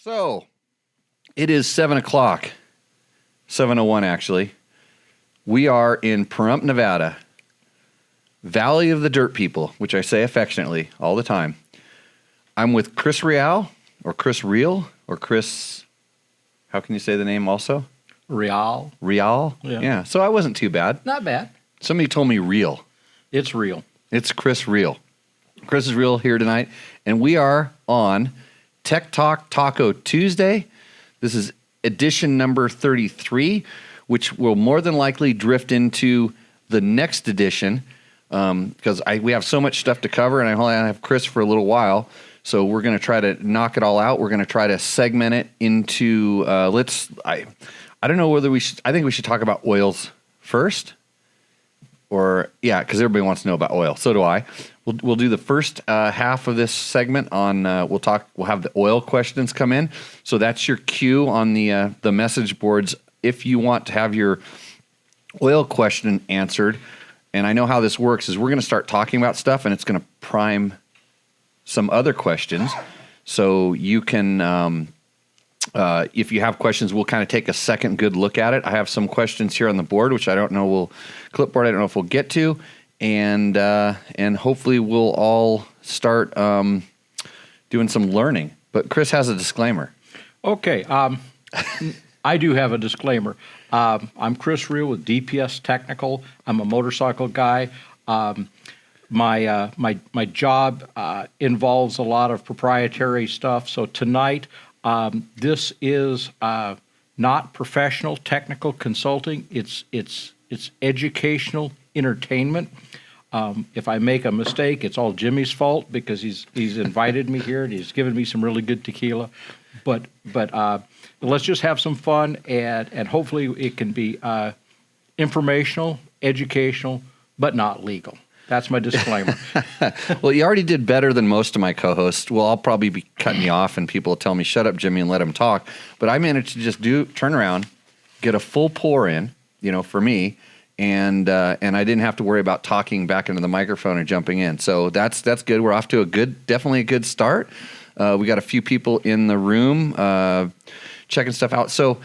So, it is 7 o'clock, 7:01 actually. We are in Pahrump, Nevada, Valley of the Dirt People, which I say affectionately all the time. I'm with Chris Real, or Chris Real, or Chris, how can you say the name also? Real. Real? Yeah, so I wasn't too bad. Not bad. Somebody told me Real. It's real. It's Chris Real. Chris is Real here tonight, and we are on Tech Talk Taco Tuesday. This is edition number 33, which will more than likely drift into the next edition because we have so much stuff to cover, and I only have Chris for a little while. So we're going to try to knock it all out. We're going to try to segment it into I don't know whether we should. I think we should talk about oils first. Or because everybody wants to know about oil. So do I. We'll do the first half of this segment on. We'll have the oil questions come in. So that's your cue on the message boards if you want to have your oil question answered. And I know how this works is we're going to start talking about stuff, and it's going to prime some other questions. So you can. If you have questions, we'll kind of take a second good look at it. I have some questions here on the board, which I don't know clipboard. I don't know if we'll get to, and hopefully we'll all start doing some learning. But Chris has a disclaimer. Okay, I do have a disclaimer. I'm Chris Real with DPS Technical. I'm a motorcycle guy. My job involves a lot of proprietary stuff. So tonight. This is not professional technical consulting. It's educational entertainment. If I make a mistake, it's all Jimmy's fault because he's invited me here and he's given me some really good tequila. But let's just have some fun and hopefully it can be informational, educational, but not legal. That's my disclaimer. Well, you already did better than most of my co-hosts. Well, I'll probably be cutting you off, and people will tell me, "Shut up, Jimmy, and let him talk." But I managed to just turn around, get a full pour in, for me, and I didn't have to worry about talking back into the microphone or jumping in. So that's good. We're off to definitely a good start. We got a few people in the room checking stuff out. So.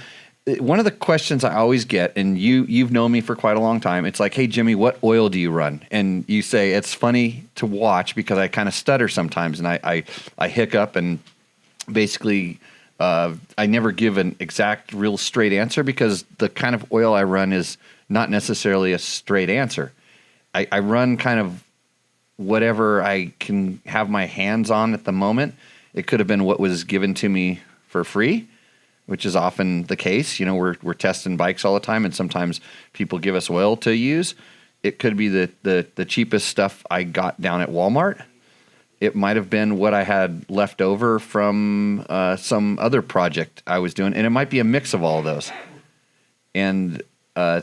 One of the questions I always get, and you've known me for quite a long time, it's like, hey, Jimmy, what oil do you run? And you say, it's funny to watch because I kind of stutter sometimes, and I hiccup, and basically I never give an exact, real straight answer because the kind of oil I run is not necessarily a straight answer. I run kind of whatever I can have my hands on at the moment. It could have been what was given to me for free, which is often the case. We're testing bikes all the time, and sometimes people give us oil to use. It could be the cheapest stuff I got down at Walmart. It might have been what I had left over from some other project I was doing, and it might be a mix of all of those. And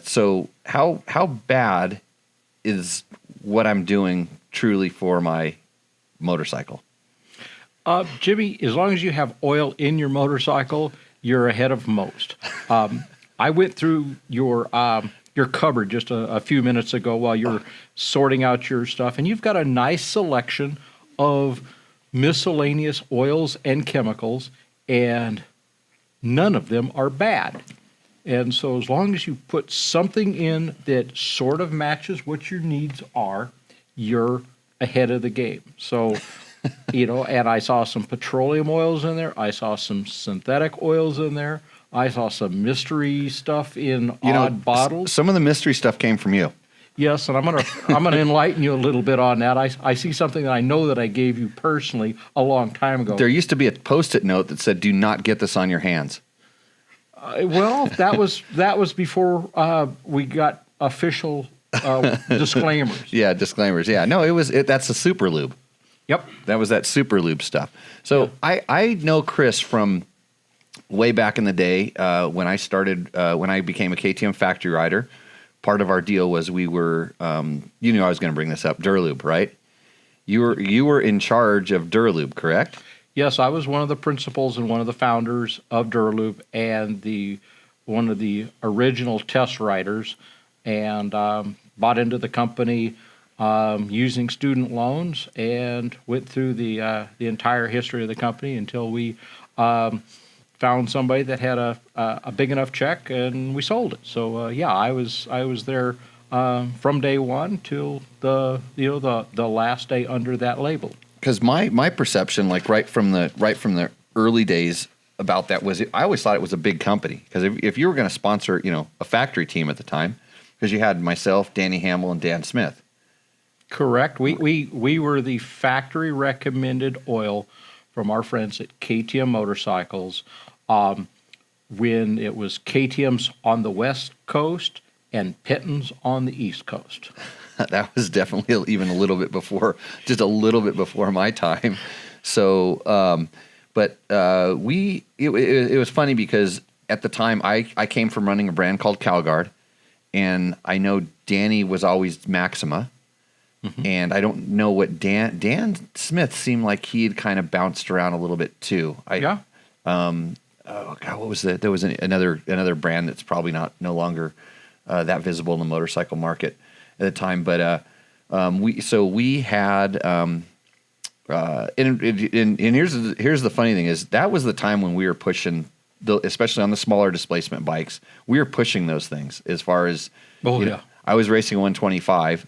so how bad is what I'm doing truly for my motorcycle? Jimmy, as long as you have oil in your motorcycle, you're ahead of most. I went through your cupboard just a few minutes ago while you were sorting out your stuff, and you've got a nice selection of miscellaneous oils and chemicals, and none of them are bad. And so as long as you put something in that sort of matches what your needs are, you're ahead of the game. So... and I saw some petroleum oils in there. I saw some synthetic oils in there. I saw some mystery stuff in odd bottles. Some of the mystery stuff came from you. Yes, and I'm gonna enlighten you a little bit on that. I see something that I know that I gave you personally a long time ago. There used to be a Post-it note that said, "Do not get this on your hands." Well, that was before we got official disclaimers. Yeah, disclaimers. Yeah, no, that's a super lube. Yep. That was that super lube stuff. So yeah. I know Chris from way back in the day when I started, when I became a KTM factory rider. Part of our deal was we were, you knew I was going to bring this up, Duralube, right? You were in charge of Duralube, correct? Yes, I was one of the principals and one of the founders of Duralube and one of the original test riders, and bought into the company using student loans and went through the entire history of the company until we found somebody that had a big enough check, and we sold it. So yeah, I was there from day one till the last day under that label. Because my perception, like right from the early days about that was, I always thought it was a big company. Because if you were going to sponsor, a factory team at the time, because you had myself, Danny Hamill, and Dan Smith. Correct. We were the factory recommended oil from our friends at KTM Motorcycles when it was KTM's on the West Coast and Pitton's on the East Coast. That was definitely even a little bit before, just a little bit before my time. So, it was funny because at the time I came from running a brand called CalGuard, and I know Danny was always Maxima. Mm-hmm. And I don't know what Dan Smith seemed like he had kind of bounced around a little bit too. Yeah. Oh God, what was that? There was another brand that's probably no longer that visible in the motorcycle market at the time. But we had and here's the funny thing is that was the time when we were pushing especially on the smaller displacement bikes, we were pushing those things as far as I was racing a 125.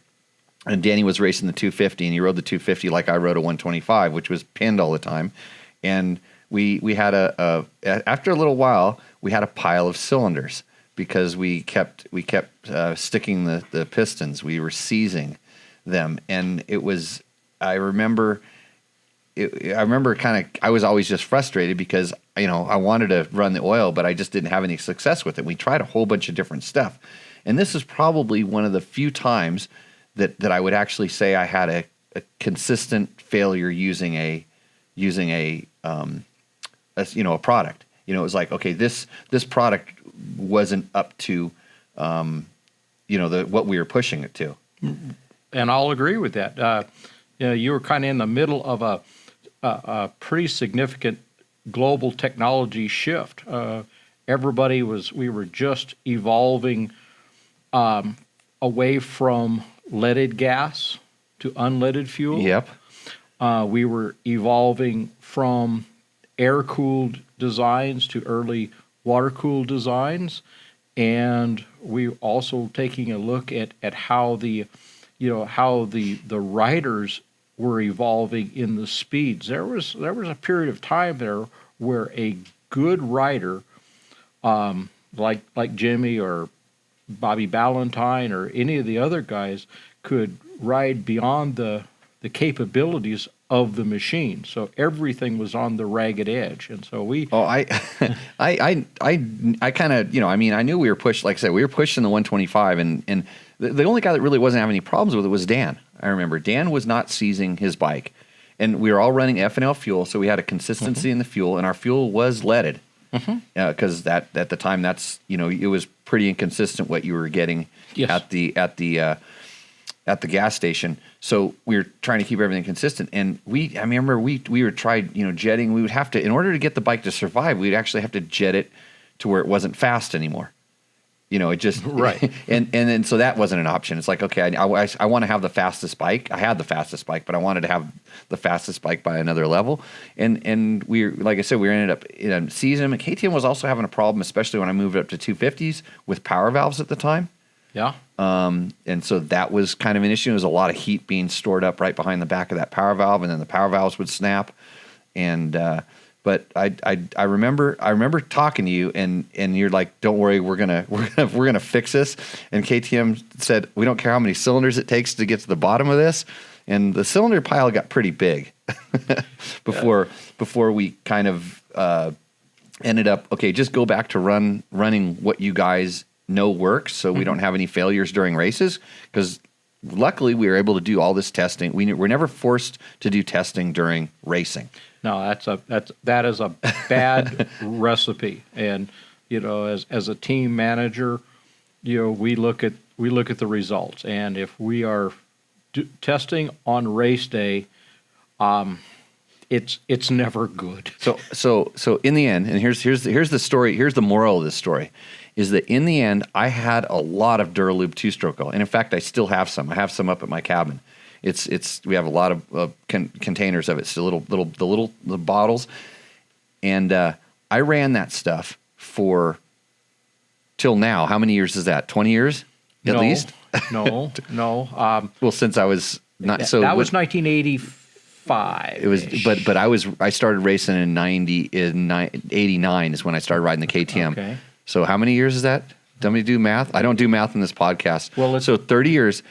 And Danny was racing the 250, and he rode the 250 like I rode a 125, which was pinned all the time. And we had after a little while, we had a pile of cylinders because we kept sticking the pistons. We were seizing them, and it was. I remember I was always just frustrated because I wanted to run the oil, but I just didn't have any success with it. We tried a whole bunch of different stuff, and this is probably one of the few times that I would actually say I had a consistent failure using a product. It was like, okay, this product wasn't up to what we were pushing it to. And I'll agree with that. You were kind of in the middle of a pretty significant global technology shift. We were just evolving away from leaded gas to unleaded fuel. Yep. We were evolving from air-cooled designs to early water-cooled designs, and we also taking a look at how the riders were evolving in the speeds. There was a period of time there where a good rider, like Jimmy or Bobby Ballantyne or any of the other guys, could ride beyond the capabilities of the machine. So everything was on the ragged edge, and so we. Oh, I kind of I knew we were pushed. Like I said, we were pushing the 125, and the only guy that really wasn't having any problems with it was Dan. I remember Dan was not seizing his bike, and we were all running F&L fuel, so we had a consistency in the fuel, and our fuel was leaded. Because at the time it was pretty inconsistent what you were getting at the gas station. So we were trying to keep everything consistent. And I remember we were tried jetting. We would have to, in order to get the bike to survive, we'd actually have to jet it to where it wasn't fast anymore. It just right. and then so that wasn't an option. It's like, okay, I want to have the fastest bike. I had the fastest bike, but I wanted to have the fastest bike by another level. And we, like I said, we ended up in a season. And KTM was also having a problem, especially when I moved up to 250s with power valves at the time. Yeah. And so that was kind of an issue. There was a lot of heat being stored up right behind the back of that power valve, and then the power valves would snap. And but I remember talking to you, and you're like, "Don't worry, we're gonna fix this." And KTM said, "We don't care how many cylinders it takes to get to the bottom of this." And the cylinder pile got pretty big before we kind of ended up, okay, just go back to running what you guys know works, so we don't have any failures during races. Because luckily we were able to do all this testing. We're never forced to do testing during racing. No, that is a bad recipe. And as a team manager, we look at the results, and if we are testing on race day, it's never good. So in the end, and here's the story. Here's the moral of this story, is that in the end, I had a lot of Duralube two-stroke oil, and in fact, I still have some. I have some up at my cabin. We have a lot of containers of it, still the little bottles, and I ran that stuff for till now. How many years is that? 20 years at least? No. Well, since I was not so that was 1985. it was, but I started racing in 89 is when I started riding the KTM. Okay. So how many years is that? Do me do math? I don't do math in this podcast. Well, so 30 years.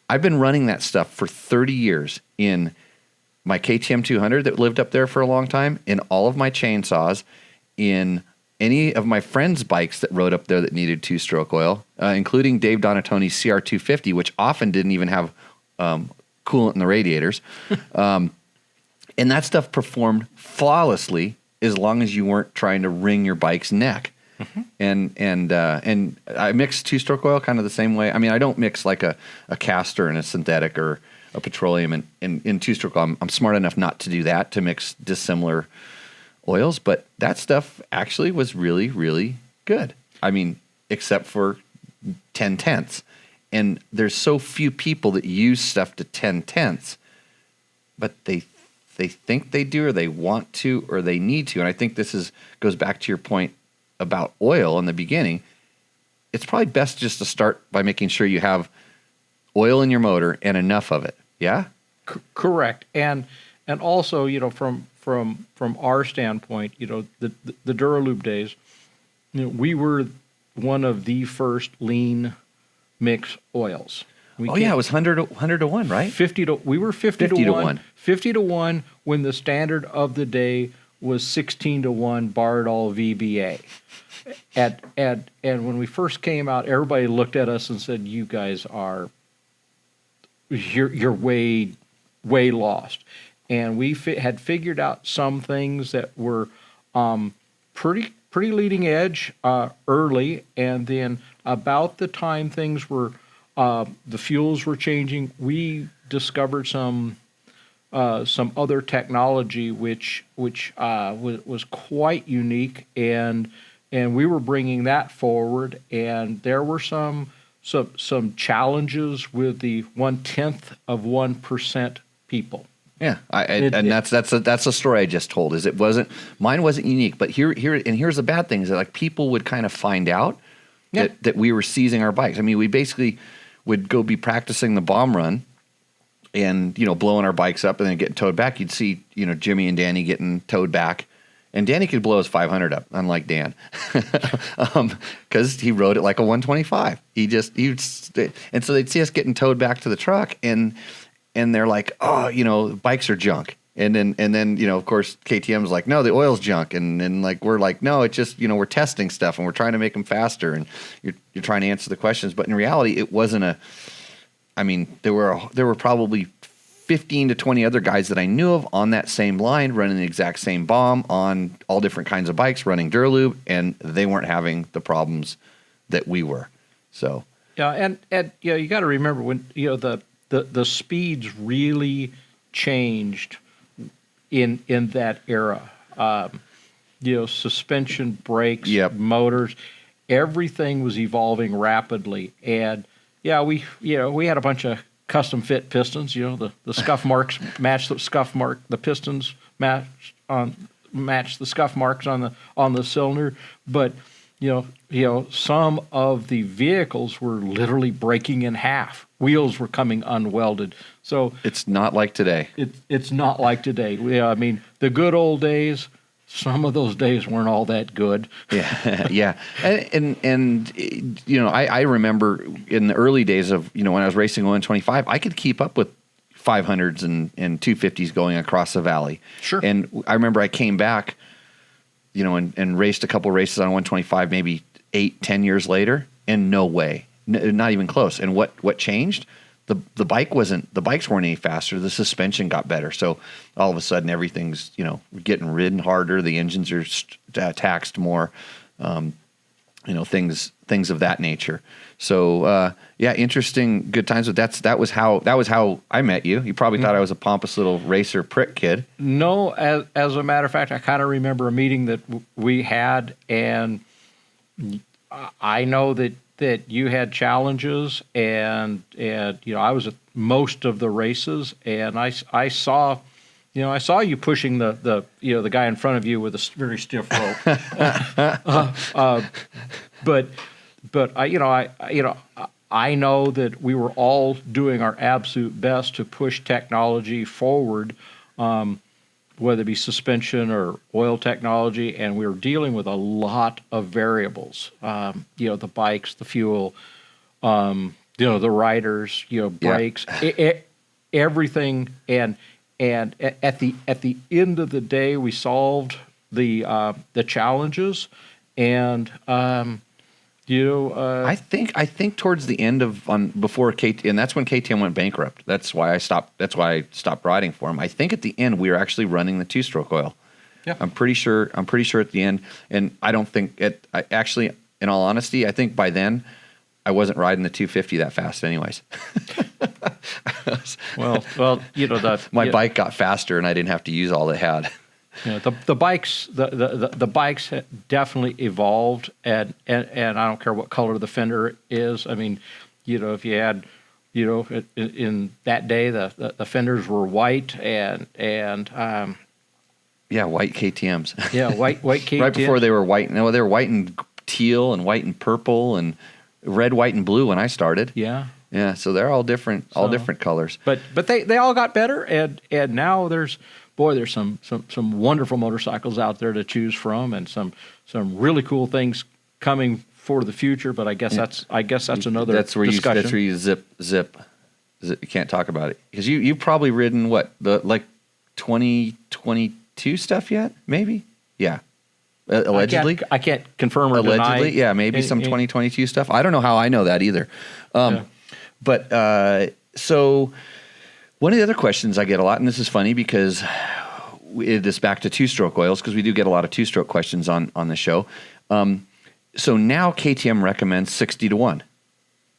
I've been running that stuff for 30 years in my KTM 200 that lived up there for a long time, in all of my chainsaws, in any of my friends' bikes that rode up there that needed two-stroke oil, including Dave Donatoni's CR250, which often didn't even have coolant in the radiators. And that stuff performed flawlessly as long as you weren't trying to wring your bike's neck. And I mix two-stroke oil kind of the same way. I mean, I don't mix like a castor and a synthetic or a petroleum in two-stroke oil. I'm smart enough not to do that, to mix dissimilar oils, but that stuff actually was really, really good. I mean, except for 10/10ths. And there's so few people that use stuff to 10/10ths, but they think they do, or they want to, or they need to. And I think this goes back to your point about oil in the beginning. It's probably best just to start by making sure you have oil in your motor and enough of it. Yeah? Correct. And also, from our standpoint, the Duralube days, we were one of the first lean mix oils. It was 100 to 1, right? 50 to 1. 50 to 1 when the standard of the day was 16 to 1 Bardol VBA. And when we first came out, everybody looked at us and said, "You guys you're way lost." And we had figured out some things that were pretty leading edge early, and then about the time things were the fuels were changing, we discovered some other technology which was quite unique, and we were bringing that forward, and there were some challenges with the 0.1% people. Yeah, that's a story I just told. Mine wasn't unique, but here's the bad thing is that like people would kind of find out that we were seizing our bikes. I mean, we basically would go be practicing the bomb run, and blowing our bikes up and then getting towed back. You'd see Jimmy and Danny getting towed back, and Danny could blow his 500 up, unlike Dan, because he rode it like a 125. And so they'd see us getting towed back to the truck, and they're like, "Oh, bikes are junk." And then of course KTM's like, "No, the oil's junk." And then like we're like, "No, it's just we're testing stuff and we're trying to make them faster, and you're trying to answer the questions." But in reality, it wasn't there were probably 15 to 20 other guys that I knew of on that same line running the exact same bomb on all different kinds of bikes running Duralube, and they weren't having the problems that we were. So yeah, and you got to remember when the speeds really changed in that era. Suspension, brakes, motors, everything was evolving rapidly, and we had a bunch of custom fit pistons. The scuff marks matched the scuff mark. The pistons matched the scuff marks on the cylinder. But some of the vehicles were literally breaking in half. Wheels were coming unwelded. So it's not like today. It's not like today. Yeah, I mean the good old days. Some of those days weren't all that good. Yeah. And I remember in the early days of, when I was racing 125, I could keep up with 500s and 250s going across the valley. Sure. And I remember I came back, and raced a couple races on 125 maybe 8-10 years later, and no way. Not even close. And what changed? The bikes weren't any faster. The suspension got better. So all of a sudden everything's, getting ridden harder. The engines are taxed more, things of that nature. So, interesting, good times. But that was how I met you. You probably thought I was a pompous little racer prick kid. No, as a matter of fact, I kind of remember a meeting that we had, and I know that you had challenges, and I was at most of the races, and I saw I saw you pushing the guy in front of you with a very stiff rope. But I know that we were all doing our absolute best to push technology forward, whether it be suspension or oil technology, and we were dealing with a lot of variables. The bikes, the fuel, the riders, brakes, everything, and at the end of the day, we solved the challenges, and I think towards the end before KTM, and that's when KTM went bankrupt. That's why I stopped riding for them. I think at the end we were actually running the 2-stroke oil. Yeah, I'm pretty sure at the end, and I don't think I actually, in all honesty, I think by then I wasn't riding the 250 that fast, anyways. well, my bike got faster, and I didn't have to use all it had. The bikes definitely evolved, and I don't care what color the fender is. I mean, if you had, in that day the fenders were white and white KTMs. Yeah, white KTMs. Right before they were white. No, they were white and teal and white and purple and red, white and blue when I started. Yeah. Yeah, so they're all different colors. But they all got better, and now there's some wonderful motorcycles out there to choose from, and some really cool things coming for the future. But I guess that's another discussion. That's where you zip. You can't talk about it because you've probably ridden what, the 2022 stuff yet? Maybe, yeah. Allegedly, I can't confirm or allegedly, deny. Yeah, maybe some 2022 stuff. I don't know how I know that either. But so one of the other questions I get a lot, and this is funny because it is back to 2-stroke oils, because we do get a lot of 2-stroke questions on the show. So now KTM recommends 60-1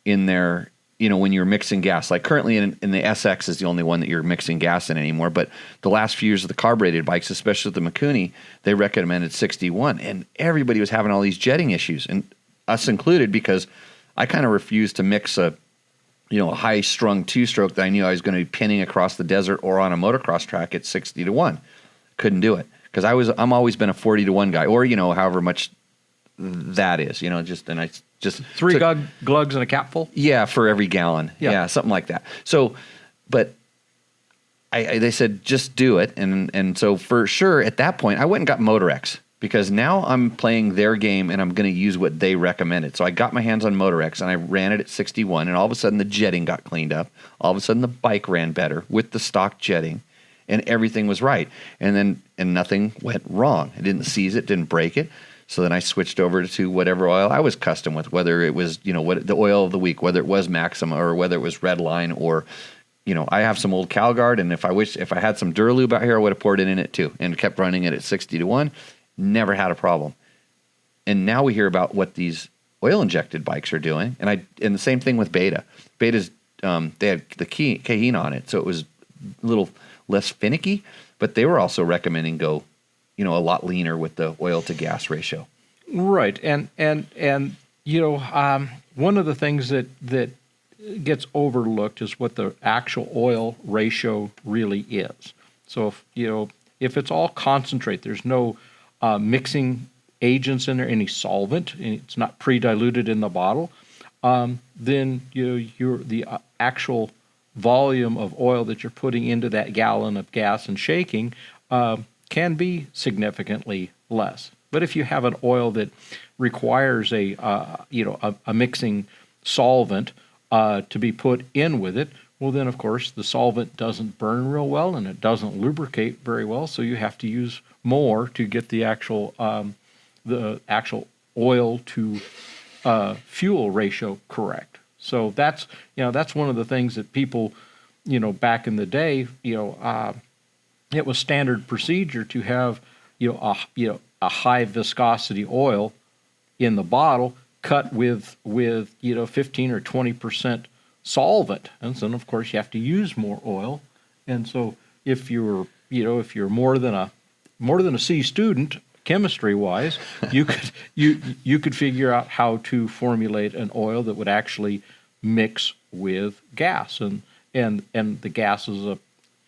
in their, when you're mixing gas. Like currently in the SX is the only one that you're mixing gas in anymore. But the last few years of the carbureted bikes, especially the Mikuni, they recommended 60-1, and everybody was having all these jetting issues, and us included, because I kind of refused to mix a high-strung 2-stroke that I knew I was going to be pinning across the desert or on a motocross track at 60-1. Couldn't do it because I'm always been a 40-1 guy, or however much that is, just three glugs and a capful. Yeah, for every gallon. Yeah, something like that. So, but they said just do it, and so for sure at that point I went and got Motorex, because now I'm playing their game and I'm going to use what they recommended. So I got my hands on Motorex and I ran it at 61, and all of a sudden the jetting got cleaned up. All of a sudden the bike ran better with the stock jetting, and everything was right. And nothing went wrong. I didn't seize it, didn't break it. So then I switched over to whatever oil I was custom with, whether it was, what the oil of the week, whether it was Maxima or whether it was Redline, or, I have some old CalGuard, and if I had some Duralube out here, I would have poured it in it too, and kept running it at 60-1. Never had a problem. And now we hear about what these oil injected bikes are doing, and the same thing with Beta. Beta's they had the Cayenne on it, so it was a little less finicky, but they were also recommending go, a lot leaner with the oil to gas ratio. Right, and one of the things that gets overlooked is what the actual oil ratio really is. So if it's all concentrate, there's no mixing agents in there, any solvent, and it's not pre-diluted in the bottle, then the actual volume of oil that you're putting into that gallon of gas and shaking can be significantly less. But if you have an oil that requires a mixing solvent to be put in with it, well then of course the solvent doesn't burn real well and it doesn't lubricate very well, so you have to use more to get the actual oil to fuel ratio correct. So that's one of the things that people, back in the day, it was standard procedure to have a high viscosity oil in the bottle cut with 15 or 20% solvent, and then of course you have to use more oil. And so if you're more than a C student chemistry wise, you could figure out how to formulate an oil that would actually mix with gas, and the gas is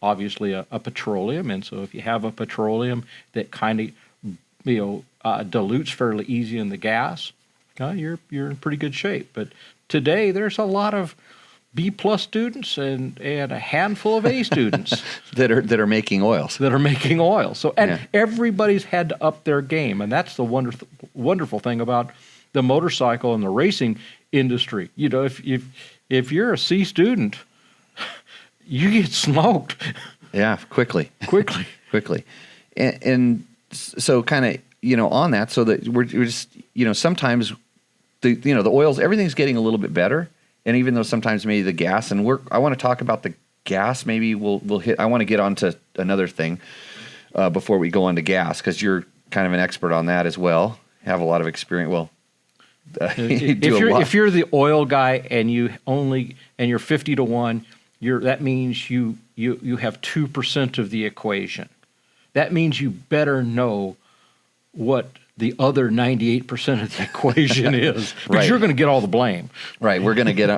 obviously a petroleum, and so if you have a petroleum that kind of dilutes fairly easy in the gas, you're in pretty good shape. But today there's a lot of B+ students and a handful of A students that are making oils. So everybody's had to up their game, and that's the wonderful thing about the motorcycle and the racing industry. You know, if you're a C student, you get smoked. Yeah, quickly. And so kind of, on that, so that we're just, sometimes the oils, everything's getting a little bit better. And even though sometimes maybe the gas, and I want to talk about the gas, maybe we'll hit, I want to get onto another thing before we go on to gas, because you're kind of an expert on that as well. Have a lot of experience. Well, if you're the oil guy and you're 50 to 1, that means you have 2% of the equation. That means you better know what the other 98% of the equation is, because right. You're going to get all the blame. Right. We're going to get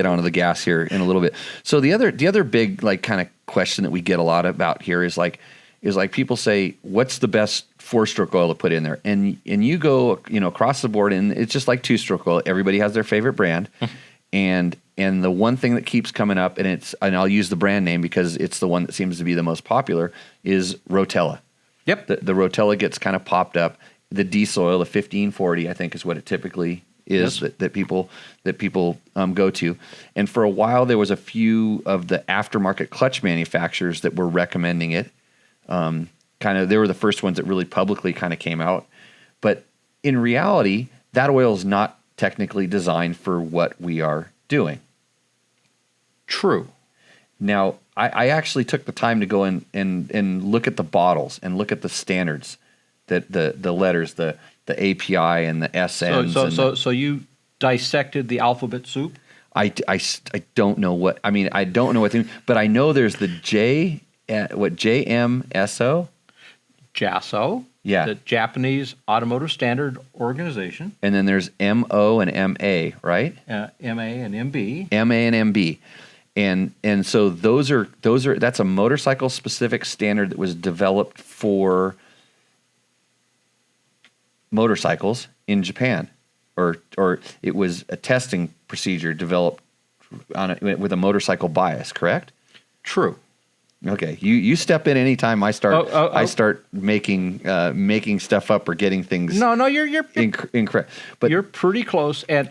onto the gas here in a little bit. So the other big kind of question that we get a lot about here is people say, what's the best 4-stroke oil to put in there? And you go across the board, and it's just like 2-stroke oil. Everybody has their favorite brand, and the one thing that keeps coming up, and I'll use the brand name because it's the one that seems to be the most popular, is Rotella. Yep. The Rotella gets kind of popped up. The diesel oil, the 1540, I think is what it typically is. Yes. that people go to. And for a while, there was a few of the aftermarket clutch manufacturers that were recommending it. They were the first ones that really publicly kind of came out. But in reality, that oil is not technically designed for what we are doing. True. Now, I actually took the time to go in and look at the bottles and look at the standards, that the letters, the API and the SNs. So you dissected the alphabet soup? I don't know what, I don't know what, but I know there's the JMSO? JASO. Yeah. The Japanese Automotive Standard Organization. And then there's MO and MA, right? MA and MB. MA and MB. And so that's a motorcycle specific standard that was developed for motorcycles in Japan, or it was a testing procedure developed with a motorcycle bias, correct? True. Okay, you step in anytime I start making stuff up or getting things. No, you're incorrect. But you're pretty close, and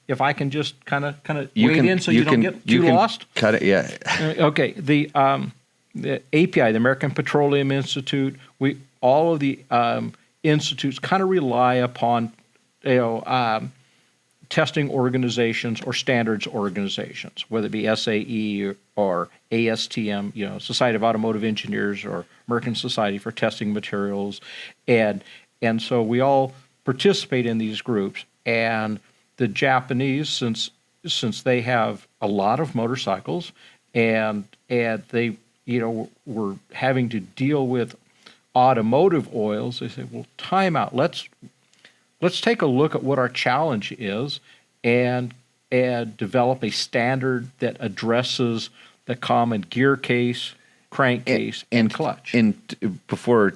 if I can just kind of wade in so you don't get too lost. Cut it, yeah. Okay, the API, the American Petroleum Institute, all of the institutes kind of rely upon testing organizations or standards organizations, whether it be SAE or ASTM, Society of Automotive Engineers, or American Society for Testing Materials, and so we all participate in these groups. And the Japanese, since they have a lot of motorcycles, and they were having to deal with automotive oils, they say, well, time out. Let's take a look at what our challenge is and develop a standard that addresses the common gear case, crankcase, and clutch. And before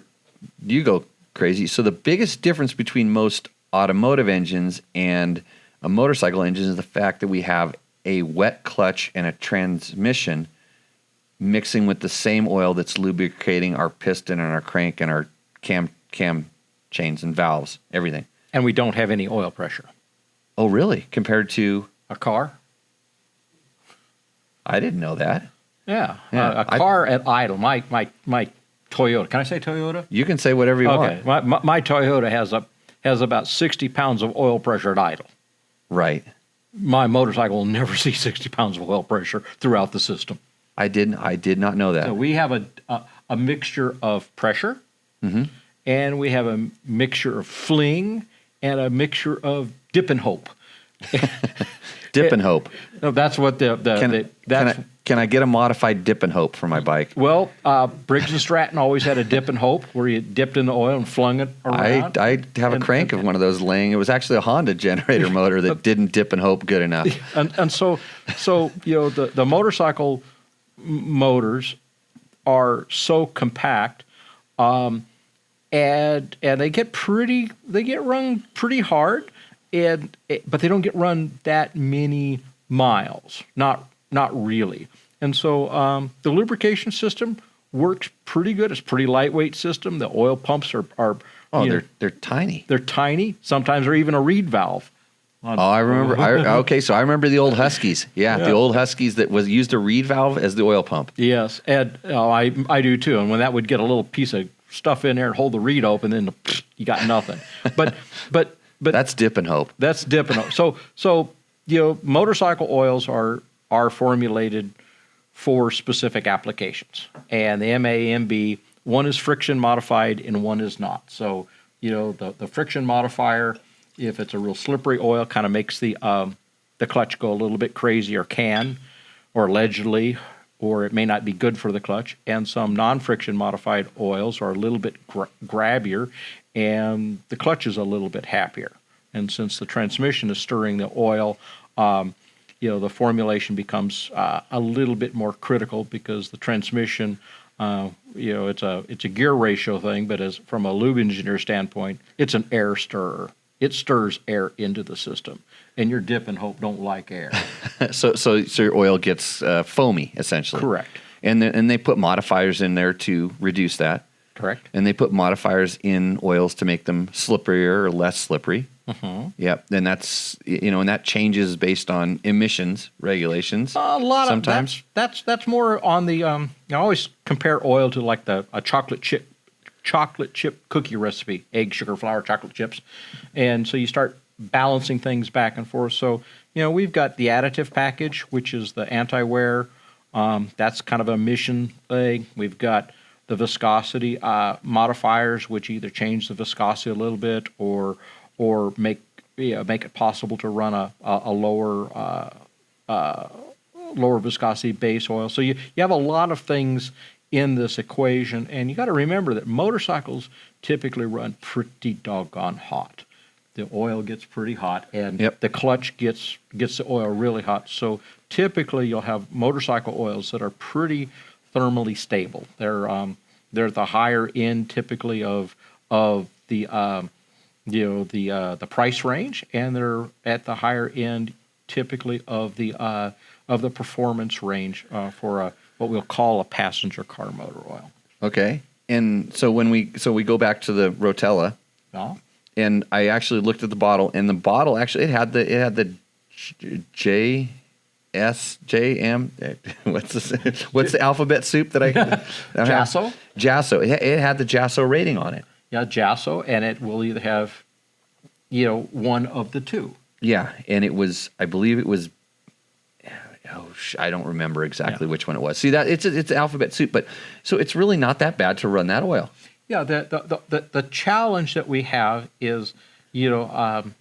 you go crazy, so the biggest difference between most automotive engines and a motorcycle engine is the fact that we have a wet clutch and a transmission mixing with the same oil that's lubricating our piston and our crank and our cam chains and valves, everything. And we don't have any oil pressure. Oh, really? Compared to a car? I didn't know that. Yeah. A car at idle. My Toyota. Can I say Toyota? You can say whatever you want. My Toyota has about 60 pounds of oil pressure at idle. Right. My motorcycle will never see 60 pounds of oil pressure throughout the system. I did not know that. So we have a mixture of pressure, mm-hmm. and we have a mixture of fling, and a mixture of dip and hope. Dip and hope. No, that's what Can I get a modified dip and hope for my bike? Well, Briggs and Stratton always had a dip and hope where you dipped in the oil and flung it around. I have a crank of one of those laying. It was actually a Honda generator motor that didn't dip and hope good enough. And so the motorcycle motors are so compact, and they get run pretty hard, but they don't get run that many miles, not really. And so the lubrication system works pretty good. It's a pretty lightweight system. The oil pumps are they're tiny. They're tiny. Sometimes they're even a reed valve. I remember. So I remember the old Huskies. Yeah, the old Huskies that used a reed valve as the oil pump. Yes, and I do too. And when that would get a little piece of stuff in there and hold the reed open, then you got nothing. But that's dip and hope. That's dip and hope. So motorcycle oils are formulated for specific applications, and the MAMB, one is friction modified and one is not. So the friction modifier, if it's a real slippery oil, kind of makes the clutch go a little bit crazy, or allegedly, or it may not be good for the clutch. And some non-friction modified oils are a little bit grabbier, and the clutch is a little bit happier. And since the transmission is stirring the oil, the formulation becomes a little bit more critical, because the transmission, it's a gear ratio thing, but from a lube engineer standpoint, it's an air stirrer. It stirs air into the system, and your dip and hope don't like air. so your oil gets foamy, essentially. Correct. And they put modifiers in there to reduce that. Correct. And they put modifiers in oils to make them slipperier or less slippery. Mm-hmm. Yep. And that's and that changes based on emissions regulations. A lot sometimes. Of that's more on the. I always compare oil to like a chocolate chip cookie recipe: egg, sugar, flour, chocolate chips. And so you start balancing things back and forth. So we've got the additive package, which is the anti-wear. That's kind of a emission thing. We've got the viscosity modifiers, which either change the viscosity a little bit or make it possible to run a lower viscosity base oil. So you have a lot of things in this equation, and you got to remember that motorcycles typically run pretty doggone hot. The oil gets pretty hot, and the clutch gets the oil really hot. So typically you'll have motorcycle oils that are pretty thermally stable. They're at the higher end typically of the the price range, and they're at the higher end typically of the performance range for what we'll call a passenger car motor oil. Okay. And so we go back to the Rotella. And I actually looked at the bottle, and the bottle actually it had the JSJM. What's the alphabet soup that I JASO? JASO. It had the JASO rating on it. Yeah, JASO, and it will either have one of the two. Yeah, and I believe it was. I don't remember exactly which one it was. See, that it's alphabet soup, but so it's really not that bad to run that oil. Yeah, the challenge that we have is, diesel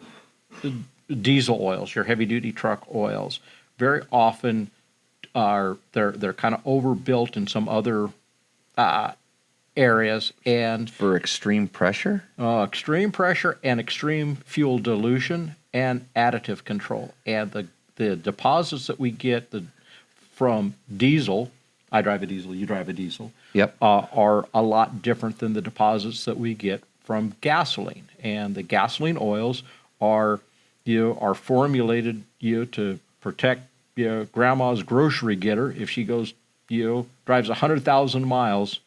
oils, your heavy duty truck oils, very often they're kind of overbuilt in some other areas, and for extreme pressure, and extreme fuel dilution and additive control, and the deposits that we get from diesel. I drive a diesel, you drive a diesel. Yep. Are a lot different than the deposits that we get from gasoline. And the gasoline oils are formulated to protect grandma's grocery getter if she goes drives 100,000 miles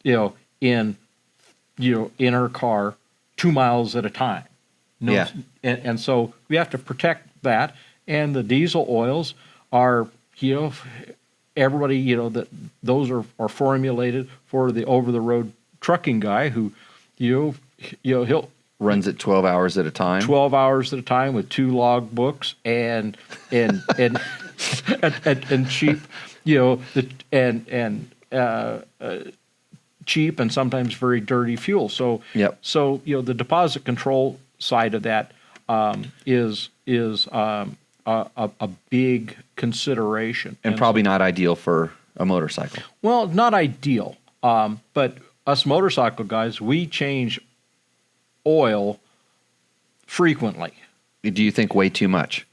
in her car 2 miles at a time. And so we have to protect that. And the diesel oils are everybody, that those are formulated for the over-the-road trucking guy who, he'll runs it 12 hours at a time. 12 hours at a time with 2 log books and cheap, cheap and sometimes very dirty fuel. So, so the deposit control side of that is a big consideration. And probably not ideal for a motorcycle. Well, not ideal. But us motorcycle guys, we change oil frequently. Do you think way too much?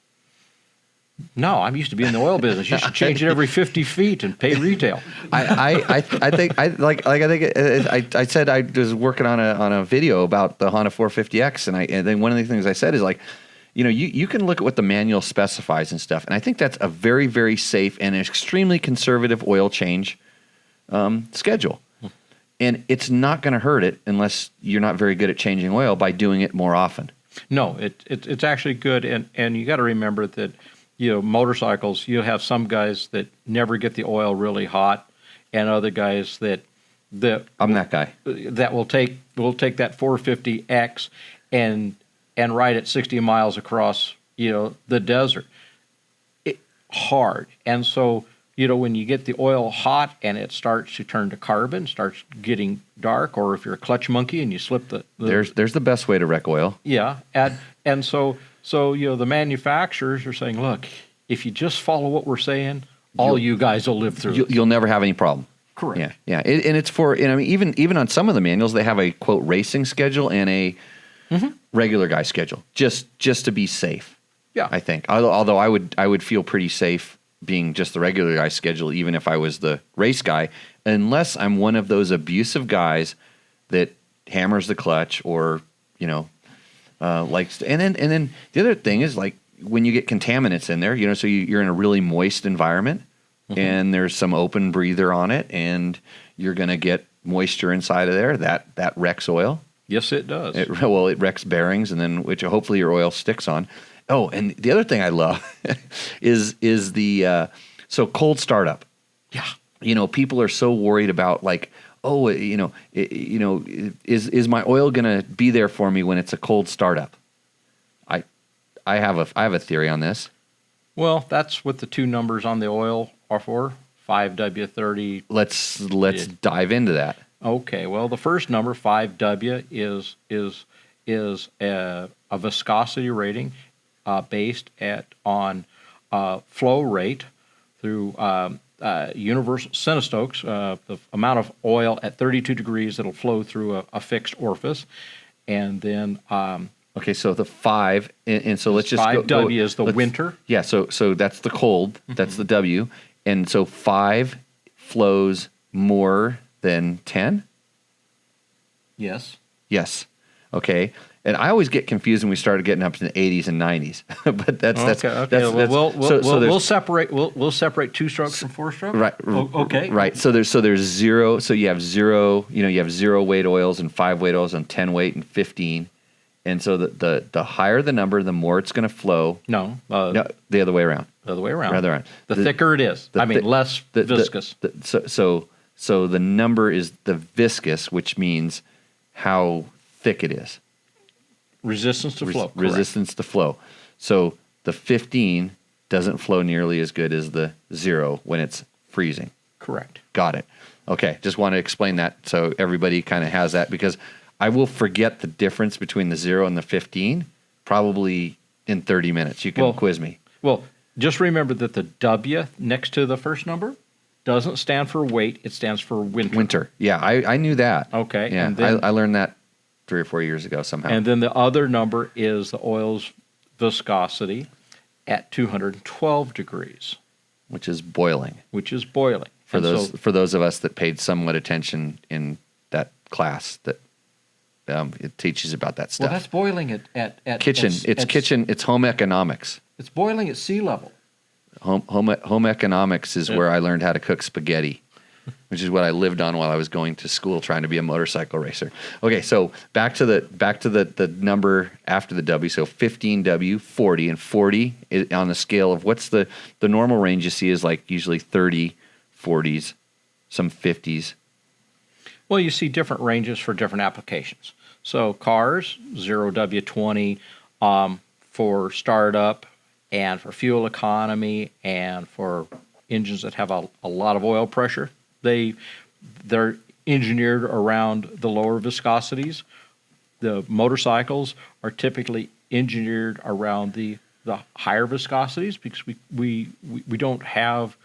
No, I'm used to being in the oil business. You should change it every 50 feet and pay retail. I think I said I was working on a video about the Honda 450X, and then one of the things I said is like, you can look at what the manual specifies and stuff, and I think that's a very, very safe and extremely conservative oil change schedule. And it's not going to hurt it unless you're not very good at changing oil by doing it more often. No, it's actually good, and you got to remember that motorcycles, you have some guys that never get the oil really hot, and other guys that I'm that guy that will take that 450X and ride it 60 miles across the desert. Hard, and so. When you get the oil hot and it starts to turn to carbon, starts getting dark, or if you're a clutch monkey and you slip the there's the best way to wreck oil. Yeah, and so the manufacturers are saying, look, if you just follow what we're saying, all you guys will live through. You'll never have any problem. Correct. Yeah. And it's for even on some of the manuals they have a quote racing schedule and a regular guy schedule just to be safe. Yeah, I think. Although I would feel pretty safe being just the regular guy schedule, even if I was the race guy, unless I'm one of those abusive guys that hammers the clutch or, likes to, and then the other thing is like when you get contaminants in there, so you're in a really moist environment and there's some open breather on it and you're going to get moisture inside of there that wrecks oil. Yes, it does. It wrecks bearings and then which hopefully your oil sticks on. Oh, and the other thing I love is the so cold startup. Yeah, people are so worried about like, oh, is my oil gonna be there for me when it's a cold startup? I have a theory on this. Well, that's what the two numbers on the oil are for. 5W30. Let's dive into that. Okay. Well, the first number 5W is a viscosity rating. Based on flow rate through universal centistokes, the amount of oil at 32 degrees that'll flow through a fixed orifice, and then okay, so the 5, and so let's just 5W is the winter. Yeah, so that's the cold, that's the W, and so 5 flows more than 10. Yes. Okay. And I always get confused when we started getting up to the 80s and 90s. But okay. We'll separate 2-stroke from 4-stroke. Right. Okay. Right. So there's 0. So you have 0. You have 0 weight oils and 5 weight oils and 10 weight and 15. And so the higher the number, the more it's going to flow. No, the other way around. The other way around. The thicker it is. Less viscous. So the number is the viscous, which means how thick it is. Resistance to flow. Resistance to flow. So the 15 doesn't flow nearly as good as the 0 when it's freezing. Correct. Got it. Okay. Just want to explain that so everybody kind of has that because I will forget the difference between the 0 and the 15 probably in 30 minutes. You can quiz me. Well, just remember that the W next to the first number doesn't stand for weight. It stands for winter. Winter. Yeah, I knew that. Okay. Yeah, and then, I learned that 3 or 4 years ago somehow. And then the other number is the oil's viscosity at 212 degrees. Which is boiling. For those of us that paid somewhat attention in that class that it teaches about that stuff. Well, that's boiling at kitchen. It's home economics. It's boiling at sea level. Home economics is where I learned how to cook spaghetti, which is what I lived on while I was going to school trying to be a motorcycle racer. Okay, so back to the number after the W. So 15W, 40, and 40 is on the scale of what's the normal range you see is like usually 30, 40s, some 50s. Well, you see different ranges for different applications. So cars, 0W20 for startup and for fuel economy and for engines that have a lot of oil pressure. They're engineered around the lower viscosities. The motorcycles are typically engineered around the higher viscosities because we don't have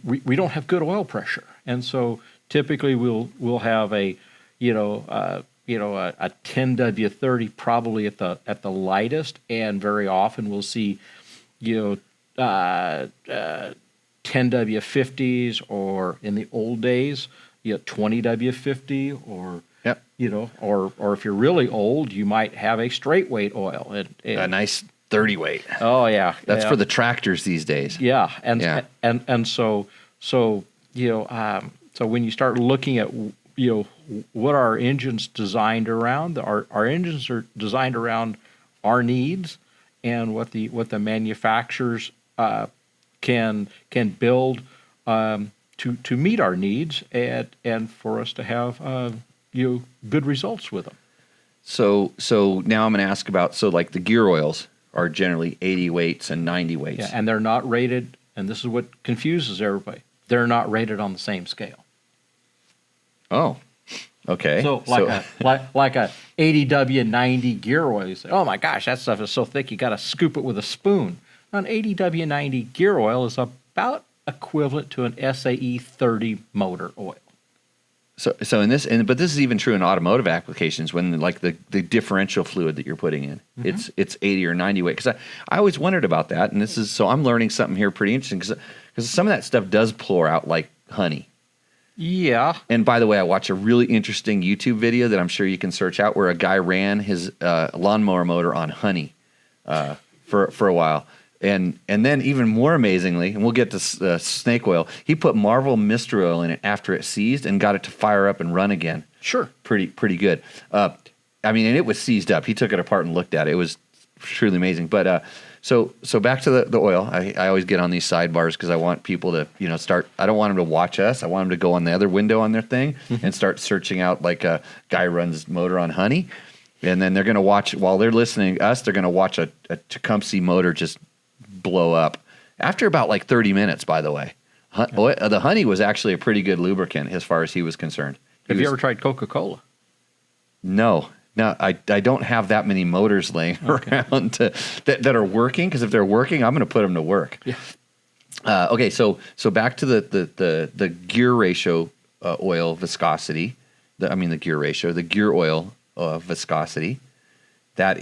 we don't have good oil pressure, and so typically we'll have a 10W30 probably at the lightest, and very often we'll see you know, 10W50s, or in the old days, 20W50, or Yep. or if you're really old, you might have a straight weight oil. A nice 30 weight. Oh yeah, That's yeah. for the tractors these days. Yeah, and Yeah. and so so when you start looking at what are our engines designed around, our engines are designed around our needs and what the manufacturers can build to meet our needs, and for us to have good results with them. So now I'm going to ask about, so like the gear oils are generally 80 weights and 90 weights. Yeah, and they're not rated, and this is what confuses everybody. They're not rated on the same scale. Oh, okay. So like a 80W 90 gear oil, you say, oh my gosh, that stuff is so thick you got to scoop it with a spoon. An 80W 90 gear oil is about equivalent to an SAE 30 motor oil. So in this, but this is even true in automotive applications when like the differential fluid that you're putting in, it's 80 or 90 weight. Because I always wondered about that, and so I'm learning something here pretty interesting, because some of that stuff does pour out like honey. Yeah. And by the way, I watched a really interesting YouTube video that I'm sure you can search out, where a guy ran his lawnmower motor on honey for a while. And then even more amazingly, and we'll get to snake oil, he put Marvel Mystery Oil in it after it seized and got it to fire up and run again. Sure. Pretty good. I mean, and it was seized up. He took it apart and looked at it. It was truly amazing. But so back to the oil. I always get on these sidebars because I want people to start. I don't want them to watch us. I want them to go on the other window on their thing and start searching out, like, a guy runs motor on honey, and then they're going to watch, while they're listening to us, they're going to watch a Tecumseh motor just blow up after about like 30 minutes. By the way, the honey was actually a pretty good lubricant as far as he was concerned. Have you ever tried Coca-Cola? No, I don't have that many motors laying around that are working, because if they're working, I'm going to put them to work. Yeah. Okay, so back to the gear ratio oil viscosity. The gear oil viscosity. So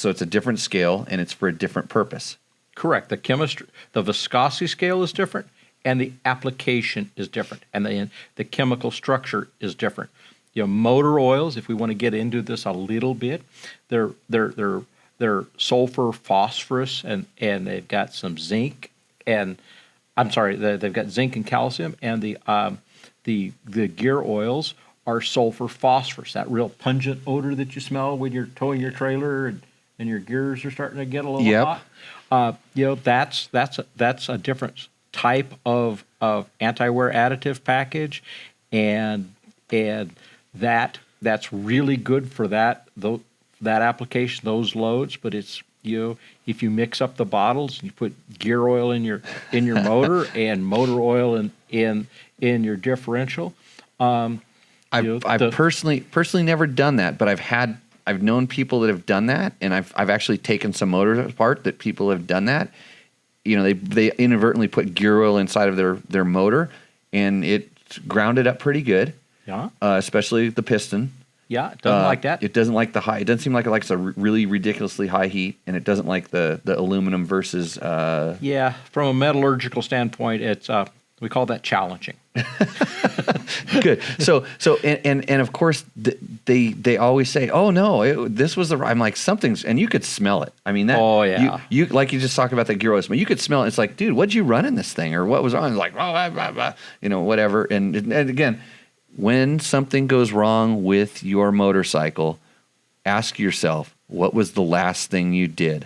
it's a different scale, and it's for a different purpose. Correct. The viscosity scale is different, and the application is different, and the chemical structure is different. Motor oils, if we want to get into this a little bit, they're sulfur, phosphorus, and they've got some zinc, and they've got zinc and calcium, and the gear oils are sulfur, phosphorus, that real pungent odor that you smell when you're towing your trailer and your gears are starting to get a little hot. That's a different type of anti-wear additive package, and that's really good for that application, those loads. But it's if you mix up the bottles and you put gear oil in your motor and motor oil in your differential. I've personally never done that, but I've known people that have done that, and I've actually taken some motors apart that people have done that. They inadvertently put gear oil inside of their motor, and it ground it up pretty good. Yeah. Especially the piston. Yeah, it doesn't like that. It doesn't like the high. It doesn't seem like it likes a really ridiculously high heat, and it doesn't like the aluminum versus. Yeah, from a metallurgical standpoint, it's we call that challenging. Good. So and of course they always say, oh no, this was the right. I'm like, something's, and you could smell it. I mean that. Oh yeah. You like, you just talked about the gear oil smell. You could smell it. It's like, dude, what'd you run in this thing, or what was wrong? It's like, whatever. And again, when something goes wrong with your motorcycle, ask yourself, what was the last thing you did?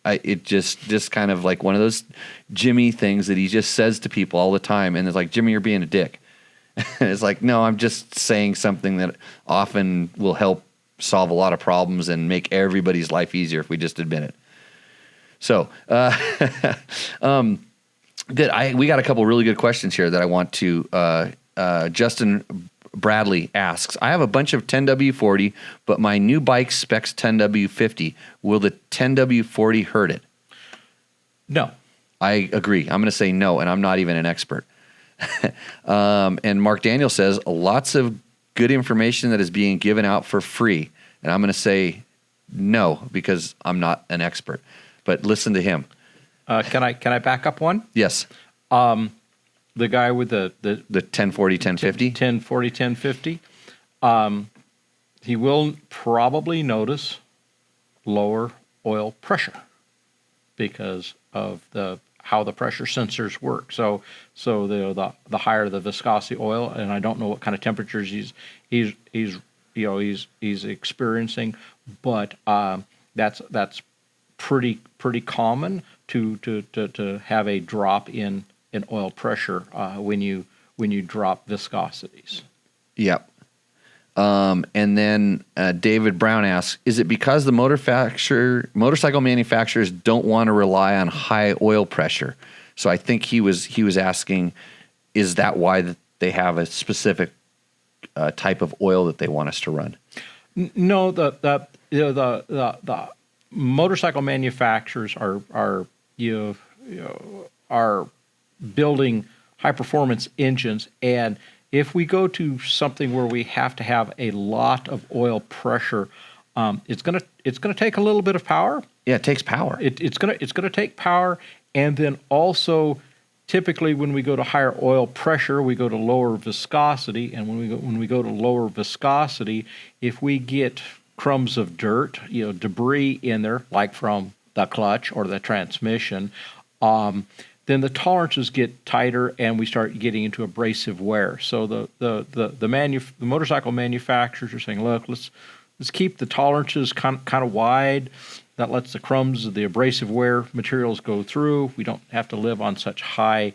It just kind of like one of those Jimmy things that he just says to people all the time, and it's like, Jimmy, you're being a dick. And it's like, no, I'm just saying something that often will help solve a lot of problems and make everybody's life easier if we just admit it. So, good. We got a couple really good questions here that I want to. Justin Bradley asks, I have a bunch of 10W40, but my new bike specs 10W50. Will the 10W40 hurt it? No. I agree. I'm going to say no, and I'm not even an expert. And Mark Daniel says, lots of good information that is being given out for free. And I'm going to say no, because I'm not an expert. But listen to him. Can I back up one? Yes. The guy with the 1040, 1050? 1040, 1050. He will probably notice lower oil pressure because of how the pressure sensors work. So the higher the viscosity oil, and I don't know what kind of temperatures he's experiencing, but that's pretty common to have a drop in oil pressure when you drop viscosities. Yep. And then David Brown asks, is it because the motorcycle manufacturers don't want to rely on high oil pressure? So I think he was asking, is that why they have a specific type of oil that they want us to run? No, the motorcycle manufacturers are building high performance engines, and if we go to something where we have to have a lot of oil pressure, it's gonna take a little bit of power. Yeah, it takes power. It's gonna take power, and then also typically when we go to higher oil pressure, we go to lower viscosity, and when we go to lower viscosity, if we get crumbs of dirt, debris in there, like from the clutch or the transmission, then the tolerances get tighter and we start getting into abrasive wear. So the motorcycle manufacturers are saying, look, let's keep the tolerances kind of wide. That lets the crumbs of the abrasive wear materials go through. We don't have to live on such high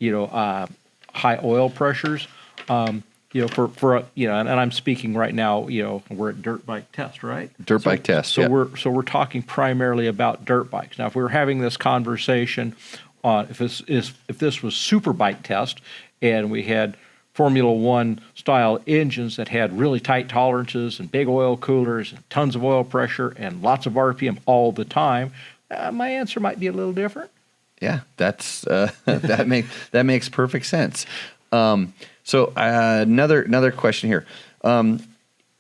oil pressures. And I'm speaking right now. We're at dirt bike test, right? Dirt bike test. So yeah. we're talking primarily about dirt bikes. Now, if we were having this conversation, if this was super bike test, and we had Formula One style engines that had really tight tolerances and big oil coolers and tons of oil pressure and lots of RPM all the time, my answer might be a little different. Yeah, that's that makes perfect sense. So another question here, and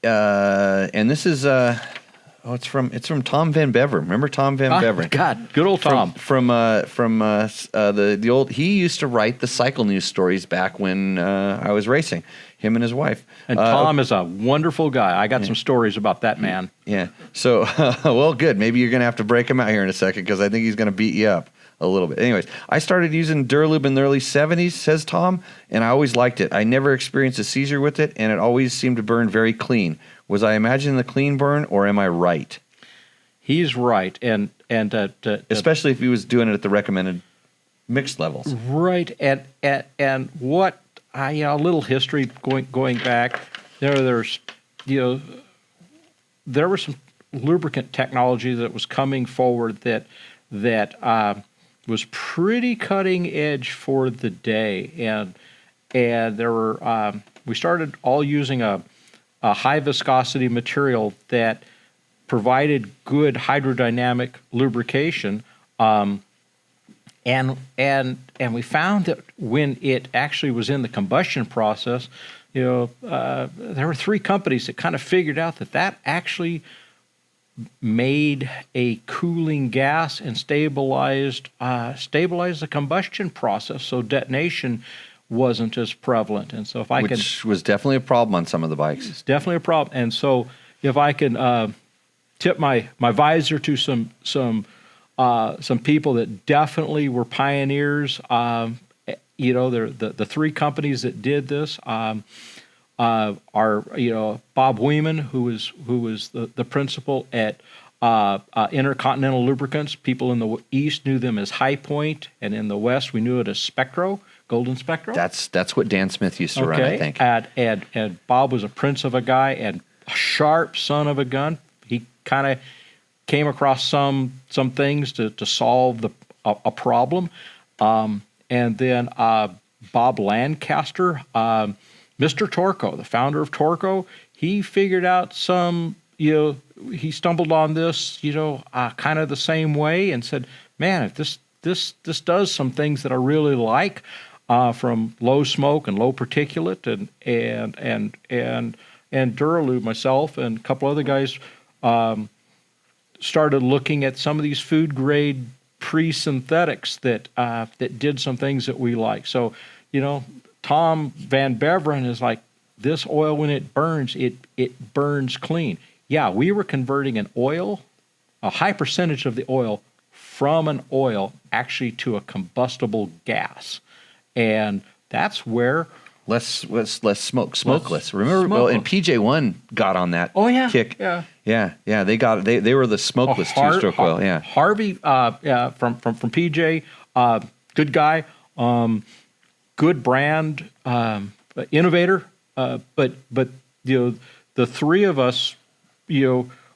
this is it's from Tom Van Bever. Remember Tom Van Bever? God, good old Tom. From the old. He used to write the cycle news stories back when I was racing. Him and his wife. And Tom is a wonderful guy. I got some stories about that man. Yeah. So well, good. Maybe you're gonna have to break him out here in a second because I think he's gonna beat you up a little bit. Anyways, I started using Duralube in the early 70s, says Tom, and I always liked it. I never experienced a seizure with it, and it always seemed to burn very clean. Was I imagining the clean burn, or am I right? He's right, and especially if he was doing it at the recommended mixed levels. Right, and what a little history going back. There were some lubricant technology that was coming forward that was pretty cutting edge for the day, and there were we started all using a high viscosity material that provided good hydrodynamic lubrication, and we found that when it actually was in the combustion process, there were 3 companies that kind of figured out that actually made a cooling gas and stabilized the combustion process, so detonation wasn't as prevalent. And so which was definitely a problem on some of the bikes. It's definitely a problem. And so if I can tip my visor to some people that definitely were pioneers, they're the 3 companies that did this are Bob Weeman, who was the principal at Intercontinental Lubricants. People in the East knew them as High Point, and in the West we knew it as Spectro, Golden Spectro. That's what Dan Smith used to run, I think. And Bob was a prince of a guy and a sharp son of a gun. He kind of came across some things to solve a problem, and then Bob Lancaster, Mr. Torco, the founder of Torco, he figured out he stumbled on this, kind of the same way, and said, man, if this does some things that I really like, from low smoke and low particulate, and Duralube, myself and a couple other guys started looking at some of these food grade pre-synthetics that did some things that we like. So, Tom Van Beveren is like, this oil, when it burns clean. Yeah, we were converting a high percentage of the oil from an oil actually to a combustible gas. And that's where less smokeless. Remember, well, and PJ1 got on that kick. Yeah. They were the smokeless two-stroke oil. Yeah, Harvey from PJ, good guy, good brand, innovator. But the three of us,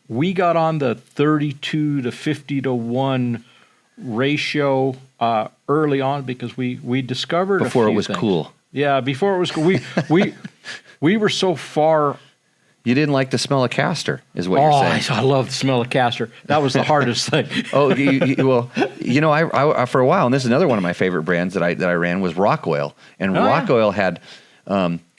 we got on the 32 to 50 to 1 ratio early on because we discovered before a few it was things. Cool. Yeah, before it was cool. We were so far. You didn't like the smell of castor, is what you're saying. I love the smell of castor. That was the hardest thing. I for a while, and this is another one of my favorite brands that I ran was Rock Oil, and Rock Oil had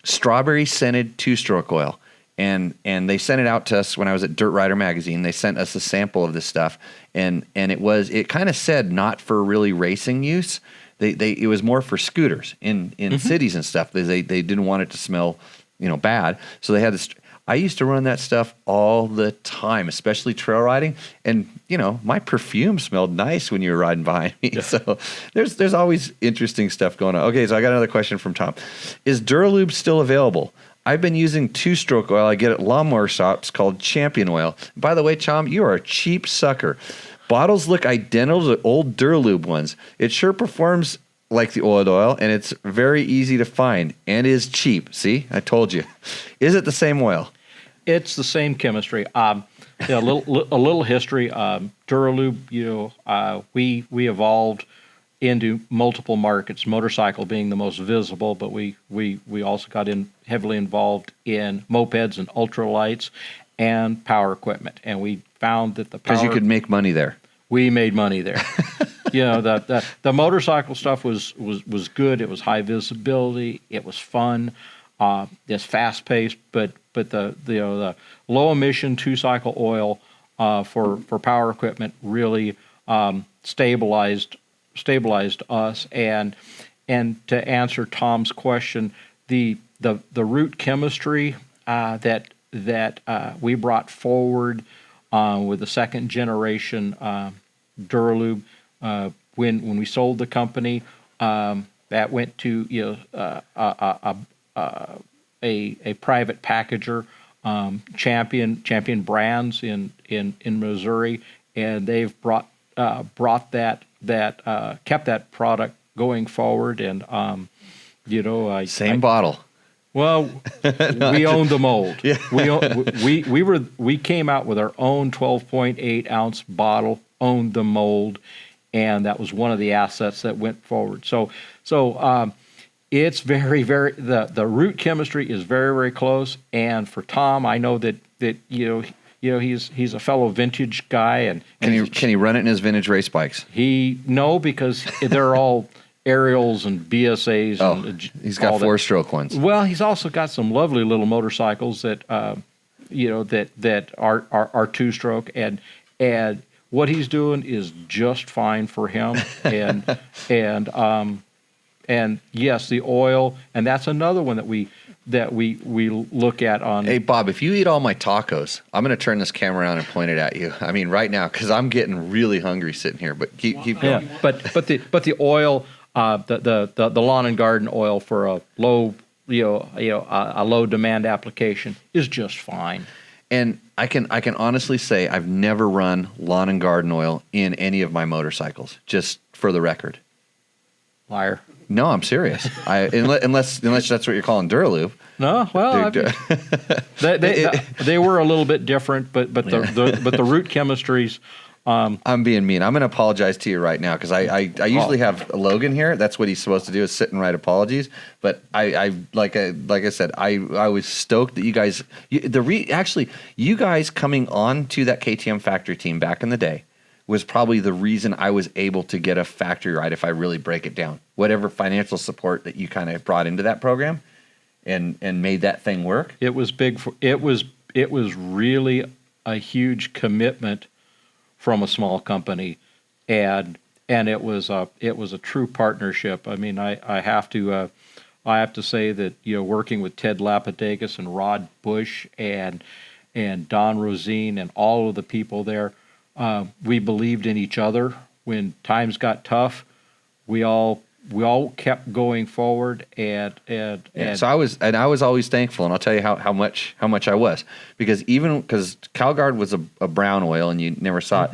strawberry scented two-stroke oil. And they sent it out to us when I was at Dirt Rider magazine. They sent us a sample of this stuff, and it kind of said not for really racing use. It was more for scooters in cities and stuff. They didn't want it to smell bad, so they had this. I used to run that stuff all the time, especially trail riding, and my perfume smelled nice when you were riding behind me. Yeah. So there's always interesting stuff going on. Okay, so I got another question from Tom. Is Duralube still available? I've been using two-stroke oil I get at lawnmower shops called Champion Oil. By the way, Tom, you are a cheap sucker. Bottles look identical to old Duralube ones. It sure performs like the oil, and it's very easy to find and is cheap. See, I told you. Is it the same oil? It's the same chemistry. A little history. Duralube, we evolved into multiple markets, motorcycle being the most visible, but we also got heavily involved in mopeds and ultralights and power equipment. And we found that because you could make money there. We made money there. The motorcycle stuff was good. It was high visibility. It was fun. It's fast paced, but the low emission 2-cycle oil for power equipment really stabilized us. And to answer Tom's question, the root chemistry that we brought forward with the second generation Duralube, when we sold the company, that went to a private packager, Champion Brands in Missouri, and they've brought that kept that product going forward, and same bottle. Well, we owned the mold. Yeah. We came out with our own 12.8 ounce bottle, owned the mold, and that was one of the assets that went forward. So it's very, very the root chemistry is very, very close. And for Tom, I know that he's a fellow vintage guy, and can he run it in his vintage race bikes? Because they're all Ariels and BSAs. Oh, and he's got 4-stroke ones. Well, he's also got some lovely little motorcycles that are 2-stroke, and what he's doing is just fine for him. And yes, the oil, and that's another one that we look at on. Hey, Bob, if you eat all my tacos, I'm going to turn this camera around and point it at you. I mean, right now, because I'm getting really hungry sitting here. But keep going. Yeah, but the oil, the lawn and garden oil for a low a low demand application is just fine. And I can honestly say I've never run lawn and garden oil in any of my motorcycles. Just for the record. Liar. No, I'm serious. Unless that's what you're calling Duralube. No, well, they were a little bit different, but the root chemistries. I'm being mean. I'm going to apologize to you right now because I usually have Logan here. That's what he's supposed to do is sit and write apologies. But like I said, I was stoked that you guys you guys coming on to that KTM factory team back in the day was probably the reason I was able to get a factory ride if I really break it down. Whatever financial support that you kind of brought into that program and made that thing work. It was big. It was really a huge commitment from a small company, and and it was a true partnership. I mean, I have to say that, working with Ted Lapidegas and Rod Bush and Don Rosine and all of the people there, we believed in each other. When times got tough, we all kept going forward, and So I was always thankful, and I'll tell you how much I was, because CalGuard was a brown oil and you never saw it.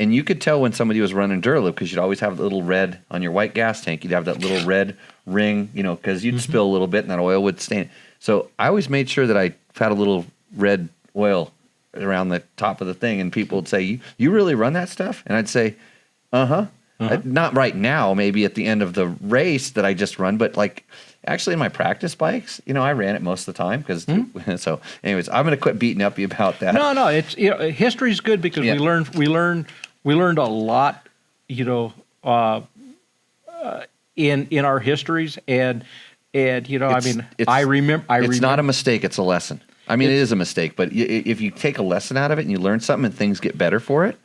And you could tell when somebody was running Duralib, because you'd always have the little red on your white gas tank. You'd have that little red ring, because you'd spill a little bit and that oil would stain. So I always made sure that I had a little red oil around the top of the thing, and people would say, "You really run that stuff?" And I'd say, not right now, maybe at the end of the race that I just run, but like actually in my practice bikes, I ran it most of the time because. So, anyways, I'm going to quit beating up you about that. No, it's history's good because we learned a lot, in our histories, and I remember. It's not a mistake; it's a lesson. I mean, it is a mistake, but if you take a lesson out of it and you learn something and things get better for it,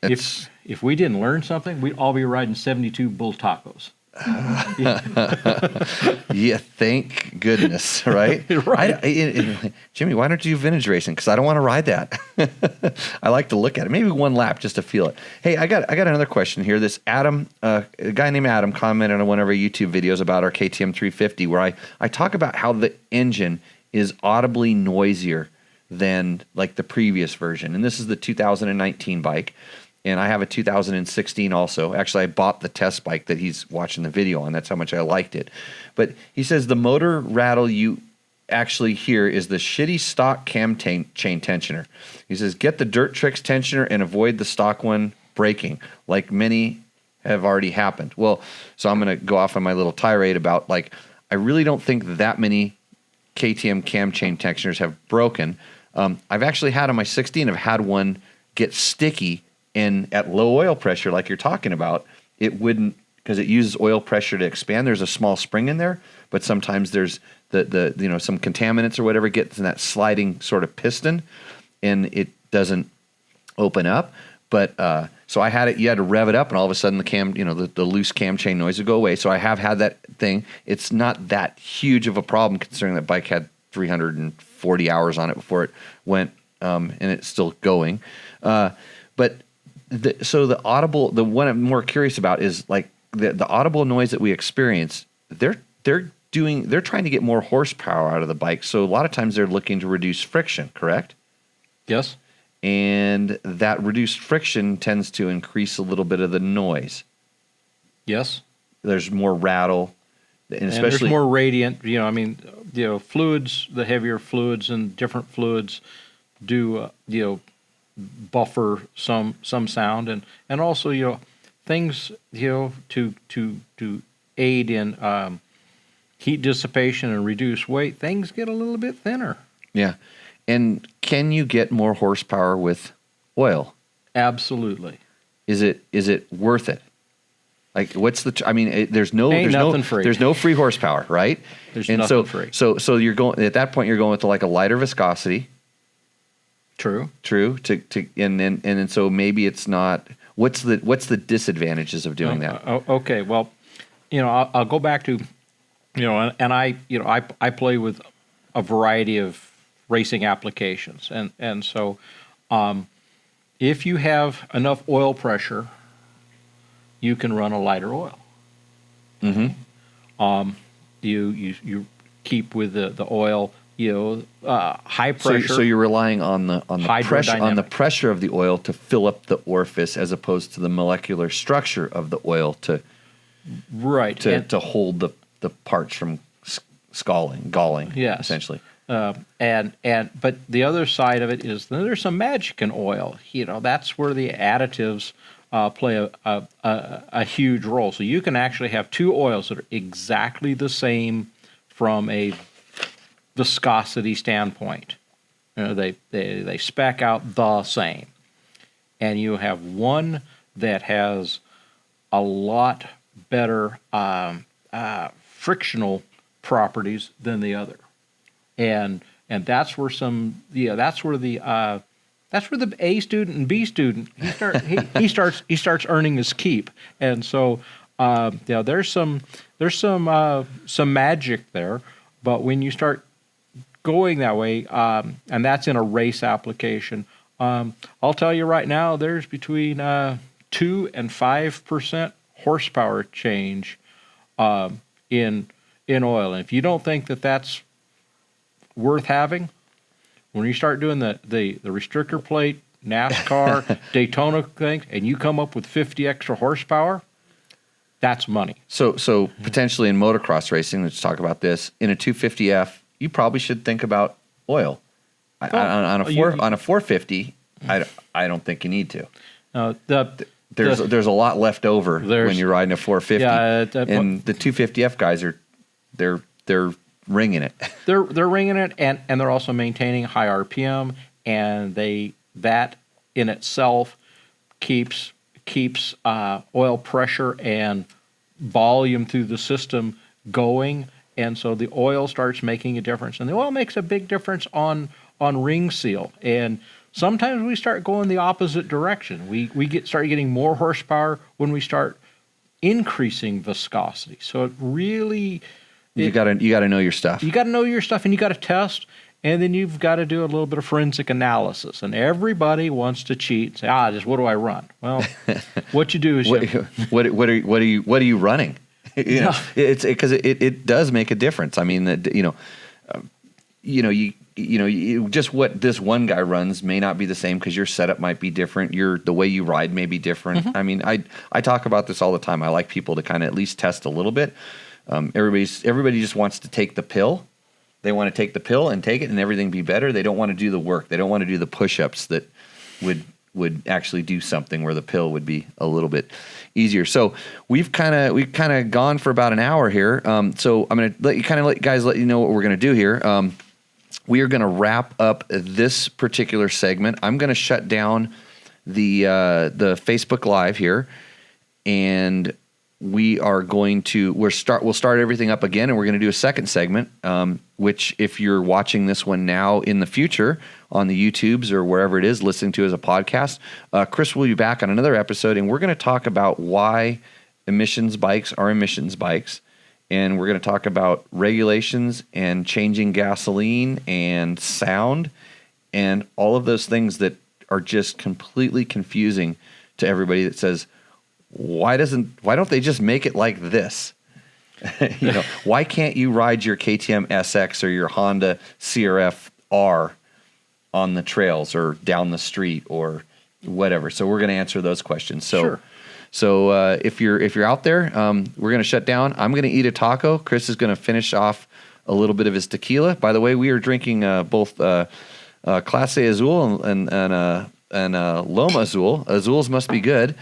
if we didn't learn something, we'd all be riding 72 bull tacos. Yeah, thank goodness, right? Right. Jimmy, why don't you do vintage racing? Because I don't want to ride that. I like to look at it, maybe one lap just to feel it. Hey, I got another question here. This Adam, a guy named Adam, commented on one of our YouTube videos about our KTM 350, where I talk about how the engine is audibly noisier than like the previous version, and this is the 2019 bike. And I have a 2016 also. Actually, I bought the test bike that he's watching the video on. That's how much I liked it. But he says the motor rattle you actually hear is the shitty stock cam chain tensioner. He says, get the Dirt Tricks tensioner and avoid the stock one breaking, like many have already happened. Well, so I'm going to go off on my little tirade about, like, I really don't think that many KTM cam chain tensioners have broken. I've actually had on my 16, I've had one get sticky, and at low oil pressure, like you're talking about, it wouldn't, because it uses oil pressure to expand. There's a small spring in there, but sometimes there's the some contaminants or whatever gets in that sliding sort of piston, and it doesn't open up. But so I had it. You had to rev it up, and all of a sudden the cam, the loose cam chain noise would go away. So I have had that thing. It's not that huge of a problem considering that bike had 340 hours on it before it went, and it's still going. But so the audible, the one I'm more curious about is like the audible noise that we experience. They're trying to get more horsepower out of the bike. So a lot of times they're looking to reduce friction, correct? Yes. And that reduced friction tends to increase a little bit of the noise. Yes. There's more rattle, and especially there's more radiant. Fluids, the heavier fluids and different fluids do buffer some sound, and also things to aid in heat dissipation and reduce weight. Things get a little bit thinner. Yeah. And can you get more horsepower with oil? Absolutely. Is it worth it? Like, what's the? There's no free horsepower, right? There's nothing free. So you're going at that point. You're going with like a lighter viscosity. True. And so maybe it's not. What's the disadvantages of doing that? Okay. Well, I'll go back to, and I play with a variety of racing applications, and so if you have enough oil pressure, you can run a lighter oil. Mm-hmm. You keep with the oil, high pressure. So you're relying on the pressure of the oil to fill up the orifice, as opposed to the molecular structure of the oil to hold the parts from galling. Yes, essentially. But the other side of it is there's some magic in oil. That's where the additives play a huge role. So you can actually have two oils that are exactly the same from a viscosity standpoint. They spec out the same, and you have one that has a lot better frictional properties than the other. And that's where the that's where the A student and B student he starts earning his keep. And so there's some magic there, but when you start going that way, and that's in a race application, I'll tell you right now, there's between 2 and 5% horsepower change in oil. And if you don't think that that's worth having, when you start doing the restrictor plate, NASCAR, Daytona things, and you come up with 50 extra horsepower, that's money. So potentially in motocross racing, let's talk about this. In a 250F, you probably should think about oil. On a 450, I don't think you need to. There's a lot left over when you're riding a 450. Yeah, and the 250F guys they're ringing it. They're ringing it, and they're also maintaining high RPM, and that in itself keeps oil pressure and volume through the system going, and so the oil starts making a difference, and the oil makes a big difference on ring seal. And sometimes we start going the opposite direction. We start getting more horsepower when we start increasing viscosity. So it really you got to know your stuff. You got to know your stuff, and you got to test. And then you've got to do a little bit of forensic analysis. And everybody wants to cheat and say, just what do I run? Well, what you do is what are you running? It's because it does make a difference. I mean, just what this one guy runs may not be the same because your setup might be different. The way you ride may be different. Mm-hmm. I mean, I talk about this all the time. I like people to kind of at least test a little bit. Everybody just wants to take the pill. They want to take the pill and take it and everything be better. They don't want to do the work. They don't want to do the push-ups that would actually do something where the pill would be a little bit easier. So we've kind of gone for about an hour here. So I'm going to let you know what we're going to do here. We are going to wrap up this particular segment. I'm going to shut down the Facebook Live here, and we are going to we'll start everything up again, and we're going to do a second segment, which if you're watching this one now in the future on the YouTubes or wherever it is, listening to as a podcast, Chris will be back on another episode, and we're going to talk about why emissions bikes are emissions bikes, and we're going to talk about regulations and changing gasoline and sound and all of those things that are just completely confusing to everybody that says, why don't they just make it like this? Why can't you ride your KTM SX or your Honda CRF R on the trails or down the street or whatever? So we're going to answer those questions. So, sure. So if you're out there, we're going to shut down. I'm going to eat a taco. Chris is going to finish off a little bit of his tequila. By the way, we are drinking both Clase Azul and Loma Azul. Azuls must be good.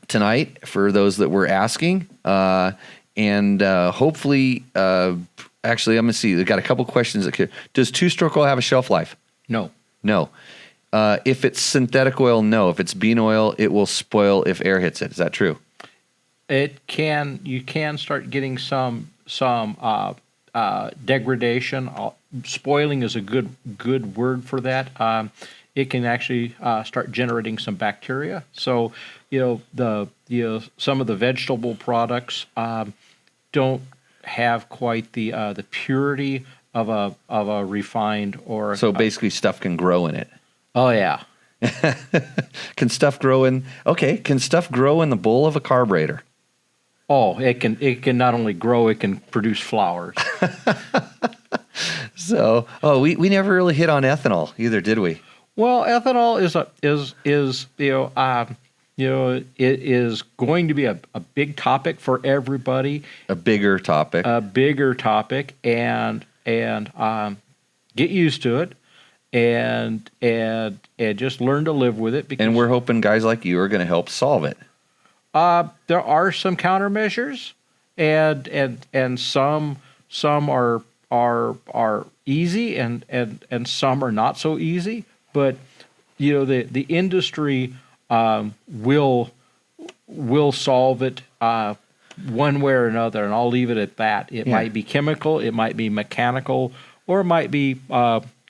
Tonight, for those that were asking, and hopefully, actually, I'm going to see. They've got a couple questions. Does two-stroke oil have a shelf life? No. If it's synthetic oil, no. If it's bean oil, it will spoil if air hits it. Is that true? It can. You can start getting some degradation. Spoiling is a good word for that. It can actually start generating some bacteria. So, some of the vegetable products don't have quite the purity of a refined or. So basically, stuff can grow in it. Oh yeah. Can stuff grow in? Okay, can stuff grow in the bowl of a carburetor? Oh, it can. It can not only grow; it can produce flowers. So, we never really hit on ethanol either, did we? Well, ethanol it is going to be a big topic for everybody. A bigger topic, and get used to it, and just learn to live with it. And we're hoping guys like you are going to help solve it. There are some countermeasures, and some are easy, and some are not so easy. But the industry will solve it one way or another, and I'll leave it at that. It might be chemical, it might be mechanical, or it might be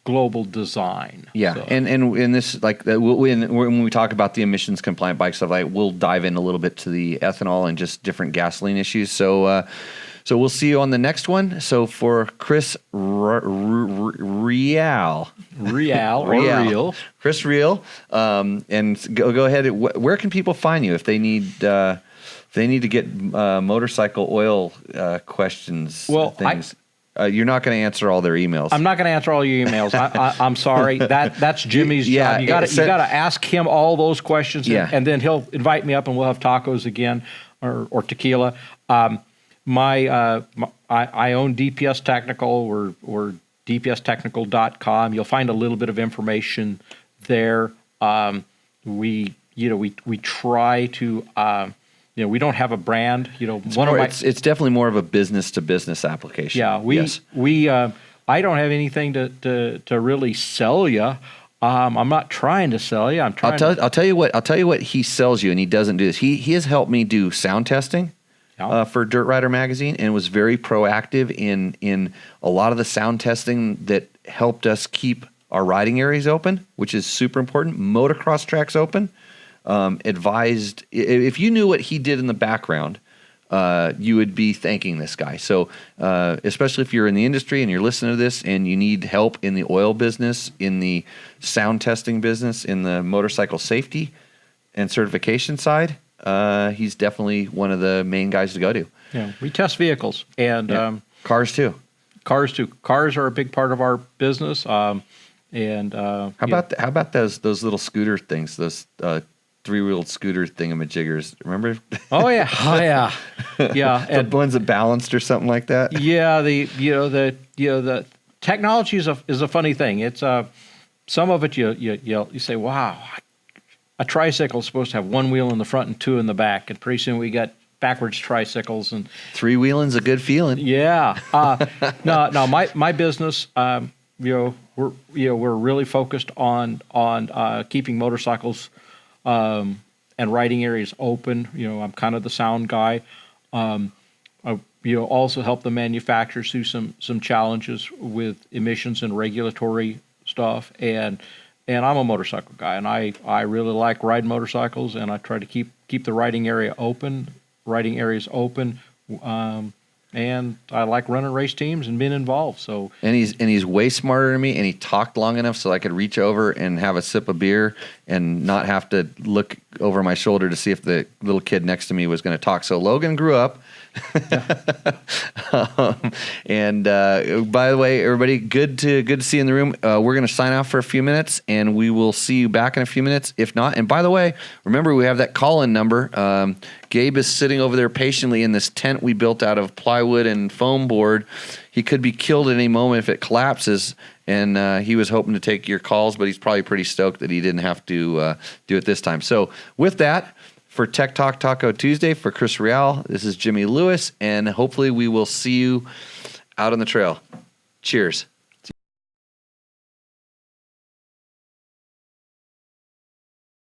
global design. Yeah, So. and this when we talk about the emissions compliant bike stuff, we'll dive in a little bit to the ethanol and just different gasoline issues. So we'll see you on the next one. So for Chris Real, Chris Real, and go ahead. Where can people find you if they need to get motorcycle oil questions? Well, things. You're not going to answer all their emails. I'm not going to answer all your emails. I'm sorry. That's Jimmy's job. You got to ask him all those questions, and then he'll invite me up, and we'll have tacos again, or tequila. I own DPS Technical or dpstechnical.com. You'll find a little bit of information there. We try to. We don't have a brand. It's definitely more of a business to business application. Yeah, I don't have anything to really sell you. I'm not trying to sell you. I'll tell you what he sells you, and he doesn't do this. He has helped me do sound testing for Dirt Rider magazine, and was very proactive in a lot of the sound testing that helped us keep our riding areas open, which is super important. Motocross tracks open. Advised, if you knew what he did in the background, you would be thanking this guy. So, especially if you're in the industry and you're listening to this and you need help in the oil business, in the sound testing business, in the motorcycle safety and certification side, he's definitely one of the main guys to go to. Yeah, we test vehicles and cars too. Cars are a big part of our business. How about those little scooter things? Those 3-wheeled scooter thingamajiggers. Remember? Oh yeah. The ones that balanced or something like that. Yeah, the technology is a funny thing. It's some of it you say, wow, a tricycle is supposed to have one wheel in the front and two in the back, and pretty soon we got backwards tricycles and three-wheeling's a good feeling. Yeah. No. My business, we're really focused on keeping motorcycles and riding areas open. I'm kind of the sound guy. I also help the manufacturers through some challenges with emissions and regulatory stuff. And I'm a motorcycle guy, and I really like riding motorcycles, and I try to keep the riding areas open. And I like running race teams and being involved. So he's way smarter than me, and he talked long enough so I could reach over and have a sip of beer and not have to look over my shoulder to see if the little kid next to me was going to talk. So Logan grew up. And by the way, everybody, good to see you in the room. We're going to sign off for a few minutes, and we will see you back in a few minutes. If not, and by the way, remember we have that call-in number. Gabe is sitting over there patiently in this tent we built out of plywood and foam board. He could be killed at any moment if it collapses, and he was hoping to take your calls, but he's probably pretty stoked that he didn't have to do it this time. So with that, for Tech Talk Taco Tuesday, for Chris Real, this is Jimmy Lewis, and hopefully we will see you out on the trail. Cheers.